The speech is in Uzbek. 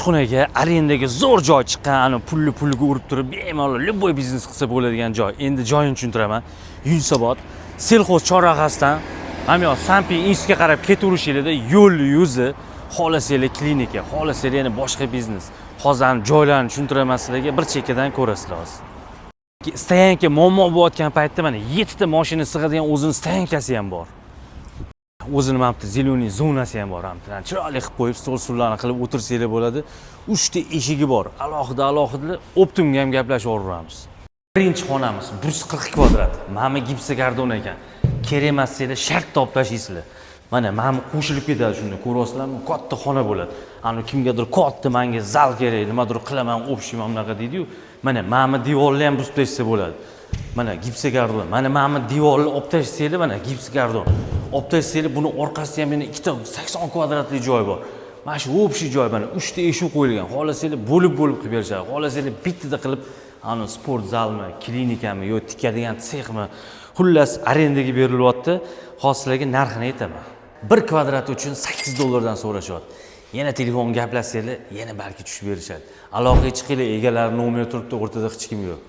xonaga arendaga zo'r joy chiqqan, ana pulga urib turib, bemalol любой biznes qilsa bo'ladigan joy. Endi joyini tushuntiraman. Yunusobod, Selxoz chorrahasidan ham yo Sampi institutga qarab ketaverishingizda yo'l yuzi xohlasanglar klinika, xohlasanglar yana boshqa biznes. Hozir ham joylarni tushuntiraman sizlarga, bir chekkadan ko'rasizlar hozir. Stoyanka muammo bo'layotgan paytda mana 7 ta mashina sig'adigan o'zini stoyankasi ham bor. O'zini mana bu zeleniy zonasi ham bor ham. Chiroyli qilib qo'yib, stol-stullarni qilib o'tirsanglar bo'ladi. 3 ta eshigi bor. Alohida Optimga ham gaplashib o'rganamiz. Birinchi xonamiz 140 kvadrat. Mana gipsogardon ekan. Kerak emas desanglar shart topib tashlaysizlar. Mana qo'shilib ketadi shunda, ko'ryapsizlarmi? Katta xona bo'ladi. Ana kimgadir katta menga zal kerak, nimadir qilaman, общий mana bunaqa deydi-yu. Mana devorni ham buzib tashlasa bo'ladi. Mana gipsogardon. Mana devorni olib tashlasanglar, mana gipsogardon. Olib tashlasanglar, buni orqasida ham yana ikkita 80 kvadratli joy bor. Mana shu общий joy, mana 3 ta eshik qo'yilgan. Xohlasanglar bo'lib qilib berishadi. Xohlasanglar bittada qilib, ana sport zalmi, klinikami yo tikadigan sexmi, xullas arendaga berilyapti. Hozirlarga narxini aytaman. 1 kvadrat uchun $8 dan so'rashyapti. Yana telefon gaplashsanglar, yana balki tushib berishadi. Aloqaga chiqinglar, egalari nomeri turibdi, o'rtada hech kim yo'q.